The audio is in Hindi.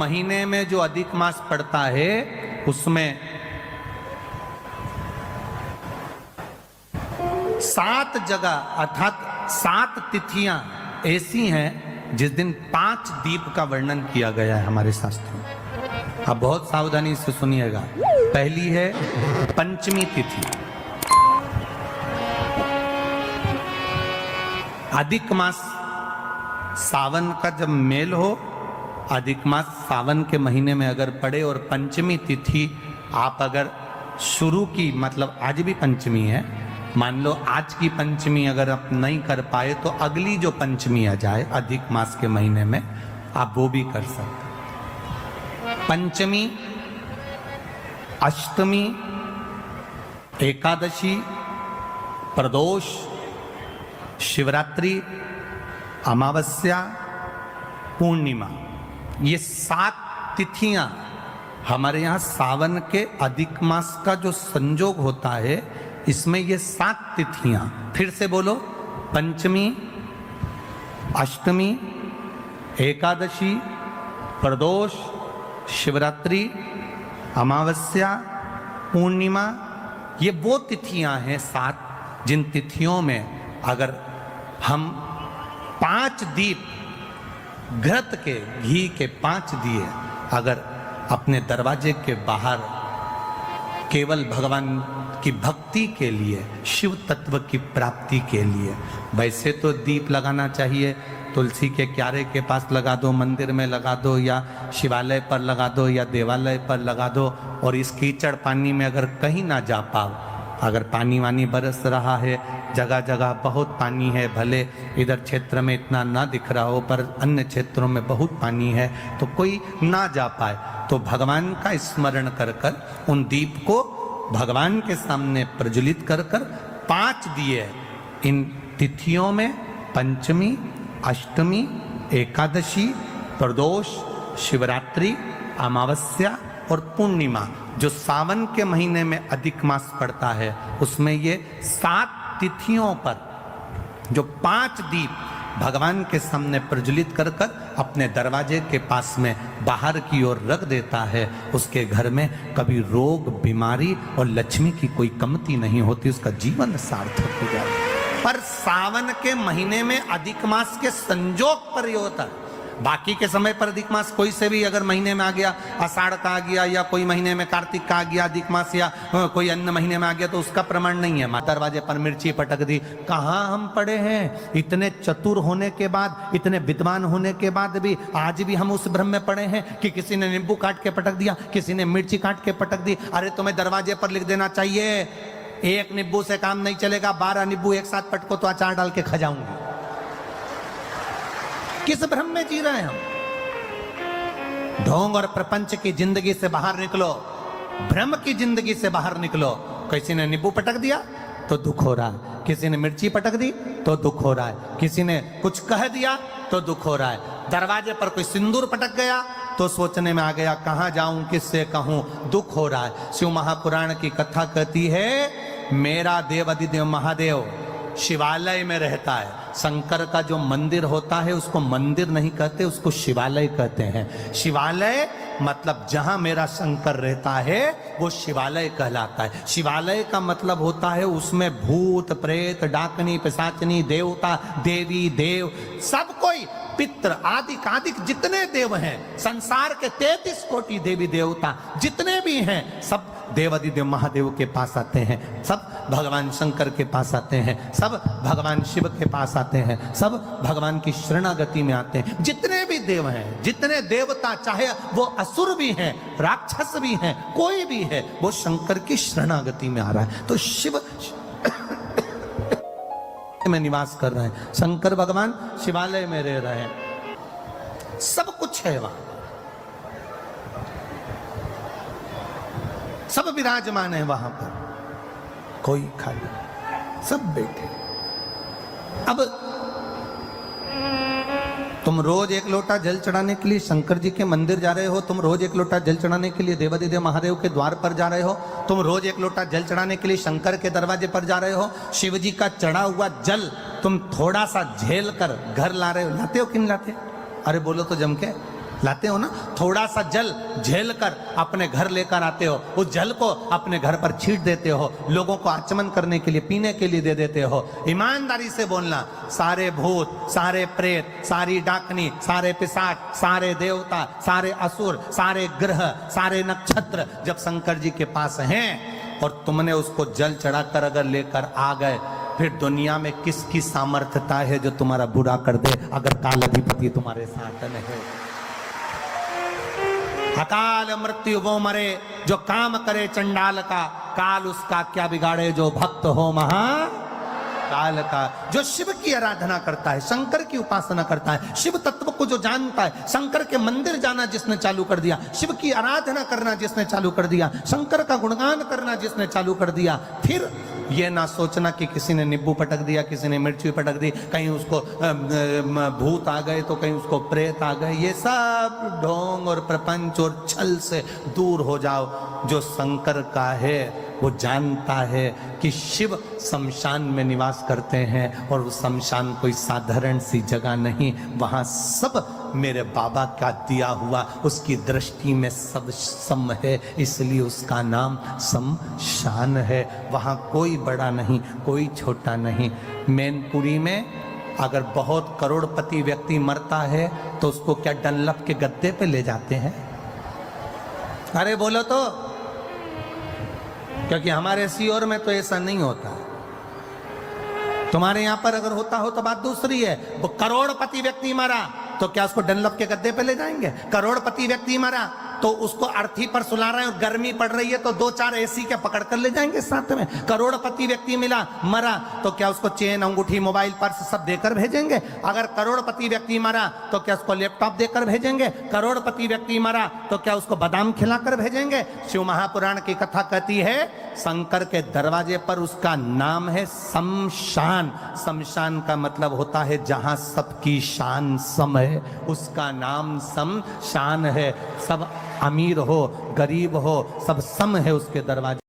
महीने में जो अधिक मास पड़ता है उसमें 7 जगह अर्थात 7 तिथियां ऐसी हैं जिस दिन 5 दीप का वर्णन किया गया है हमारे शास्त्रों में। अब बहुत सावधानी से सुनिएगा। पहली है पंचमी तिथि। अधिक मास सावन का जब मेल हो, अधिक मास सावन के महीने में अगर पड़े और पंचमी तिथि आप अगर शुरू की, मतलब आज भी पंचमी है, मान लो आज की पंचमी अगर आप नहीं कर पाए तो अगली जो पंचमी आ जाए अधिक मास के महीने में आप वो भी कर सकते। पंचमी, अष्टमी, एकादशी, प्रदोष, शिवरात्रि, अमावस्या, पूर्णिमा, ये 7 तिथियां हमारे यहाँ सावन के अधिक मास का जो संजोग होता है इसमें ये 7 तिथियां, फिर से बोलो, पंचमी, अष्टमी, एकादशी, प्रदोष, शिवरात्रि, अमावस्या, पूर्णिमा, ये वो तिथियां हैं 7 जिन तिथियों में अगर हम 5 दीप घृत के, घी के 5 दिए अगर अपने दरवाजे के बाहर केवल भगवान की भक्ति के लिए, शिव तत्व की प्राप्ति के लिए, वैसे तो दीप लगाना चाहिए, तुलसी के क्यारे के पास लगा दो, मंदिर में लगा दो, या शिवालय पर लगा दो, या देवालय पर लगा दो। और इस कीचड़ पानी में अगर कहीं ना जा पाओ, अगर पानी वानी बरस रहा है, जगह जगह बहुत पानी है, भले इधर क्षेत्र में इतना ना दिख रहा हो पर अन्य क्षेत्रों में बहुत पानी है, तो कोई ना जा पाए तो भगवान का स्मरण कर कर उन दीप को भगवान के सामने प्रज्वलित कर कर 5 दिए इन तिथियों में, पंचमी, अष्टमी, एकादशी, प्रदोष, शिवरात्रि, अमावस्या और पूर्णिमा, जो सावन के महीने में अधिक मास पड़ता है उसमें ये 7 तिथियों पर जो 5 दीप भगवान के सामने प्रज्वलित कर कर अपने दरवाजे के पास में बाहर की ओर रख देता है, उसके घर में कभी रोग, बीमारी और लक्ष्मी की कोई कमती नहीं होती, उसका जीवन सार्थक हो जाता है। पर सावन के महीने में अधिक मास के संजोग पर ये होता है। बाकी के समय पर अधिक मास कोई से भी अगर महीने में आ गया, आषाढ़ का आ गया, या कोई महीने में कार्तिक का आ गया अधिक मास, या कोई अन्य महीने में आ गया, तो उसका प्रमाण नहीं है। दरवाजे पर मिर्ची पटक दी, कहाँ हम पड़े हैं? इतने चतुर होने के बाद, इतने विद्वान होने के बाद भी आज भी हम उस भ्रम में पड़े हैं कि किसी ने नींबू काट के पटक दिया, किसी ने मिर्ची काट के पटक दी। अरे तुम्हें दरवाजे पर लिख देना चाहिए, एक नींबू से काम नहीं चलेगा, 12 नींबू एक साथ पटको तो अचार डाल के खा जाऊंगी। किस भ्रम में जी रहे हैं हम? ढोंग और प्रपंच की जिंदगी से बाहर निकलो, भ्रम की जिंदगी से बाहर निकलो। किसी ने नींबू पटक दिया तो दुख हो रहा है, किसी ने मिर्ची पटक दी तो दुख हो रहा है, किसी ने कुछ कह दिया तो दुख हो रहा है, दरवाजे पर कोई सिंदूर पटक गया तो सोचने में आ गया कहां जाऊं, किससे कहूं, दुख हो रहा है। शिव महापुराण की कथा कहती है, मेरा देव अधिदेव महादेव शिवालय में रहता है। शंकर का जो मंदिर होता है उसको मंदिर नहीं कहते, उसको शिवालय कहते हैं। शिवालय मतलब जहां मेरा शंकर रहता है वो शिवालय कहलाता है। शिवालय का मतलब होता है उसमें भूत, प्रेत, डाकनी, पिशाचनी, देवता, देवी, देव, सब कोई, पितृ आदि आदि जितने देव हैं, संसार के 33 कोटि देवी देवता जितने भी हैं, सब देवादिदेव महादेव के पास आते हैं, सब भगवान शंकर के पास आते हैं, सब भगवान शिव के पास आते हैं, सब भगवान की शरणागति में आते हैं। जितने भी देव हैं, जितने देवता, चाहे वो असुर भी हैं, राक्षस भी हैं, कोई भी है, वो शंकर की शरणागति में आ रहा है। तो शिव में निवास कर रहे हैं, शंकर भगवान शिवालय में रह रहे हैं, सब कुछ है वहां, सब विराजमान है वहां पर, कोई खाली, सब बैठे। अब तुम रोज एक लोटा जल चढ़ाने के लिए शंकर जी के मंदिर जा रहे हो, तुम रोज एक लोटा जल चढ़ाने के लिए देवादिदेव महादेव के द्वार पर जा रहे हो, तुम रोज एक लोटा जल चढ़ाने के लिए शंकर के दरवाजे पर जा रहे हो, शिव जी का चढ़ा हुआ जल तुम थोड़ा सा झेल कर घर ला रहे हो, लाते हो कि नहीं लाते? अरे बोलो तो जम के, लाते हो ना, थोड़ा सा जल झेल कर अपने घर लेकर आते हो, उस जल को अपने घर पर छीट देते हो, लोगों को आचमन करने के लिए, पीने के लिए दे देते हो। ईमानदारी से बोलना, सारे भूत, सारे प्रेत, सारी डाकनी, सारे पिशाच, सारे देवता, सारे असुर, सारे ग्रह, सारे नक्षत्र जब शंकर जी के पास हैं और तुमने उसको जल चढ़ाकर अगर लेकर आ गए, फिर दुनिया में किसकी सामर्थ्यता है जो तुम्हारा बुरा कर दे, अगर काल अधिपति तुम्हारे साथ नहीं। अकाल मृत्यु वो मरे जो काम करे चंडाल का, काल उसका क्या बिगाड़े जो भक्त हो महा काल का। जो शिव की आराधना करता है, शंकर की उपासना करता है, शिव तत्व को जो जानता है, शंकर के मंदिर जाना जिसने चालू कर दिया, शिव की आराधना करना जिसने चालू कर दिया, शंकर का गुणगान करना जिसने चालू कर दिया, फिर ये ना सोचना कि किसी ने नींबू पटक दिया, किसी ने मिर्ची पटक दी, कहीं उसको भूत आ गए तो कहीं उसको प्रेत आ गए, ये सब ढोंग और प्रपंच और छल से दूर हो जाओ। जो शंकर का है वो जानता है कि शिव शमशान में निवास करते हैं और वो शमशान कोई साधारण सी जगह नहीं, वहाँ सब मेरे बाबा का दिया हुआ, उसकी दृष्टि में सब सम है, इसलिए उसका नाम शमशान है। वहाँ कोई बड़ा नहीं, कोई छोटा नहीं। मैनपुरी में अगर बहुत करोड़पति व्यक्ति मरता है तो उसको क्या डनलप के गद्दे पे ले जाते हैं? अरे बोलो तो, क्योंकि हमारे सीओर में तो ऐसा नहीं होता। तुम्हारे यहां पर अगर होता हो तो बात दूसरी है। वो करोड़पति व्यक्ति मरा तो क्या उसको डनलप के गद्दे पे ले जाएंगे? करोड़पति व्यक्ति मरा तो उसको अर्थी पर सुला रहे हैं और गर्मी पड़ रही है तो 2-4 एसी के पकड़ कर ले जाएंगे साथ में। करोड़पति व्यक्ति मरा तो क्या उसको चेन, अंगूठी, मोबाइल, पर्स सब देकर भेजेंगे? अगर करोड़पति व्यक्ति मरा तो क्या उसको लैपटॉप देकर भेजेंगे? करोड़पति व्यक्ति मरा तो क्या उसको बादाम खिलाकर भेजेंगे? शिव महापुराण की कथा कहती है शंकर के दरवाजे पर उसका नाम है शमशान। शमशान का मतलब होता है जहां सबकी शान सम है, उसका नाम शमशान है। सब अमीर हो, गरीब हो, सब सम है उसके दरवाजे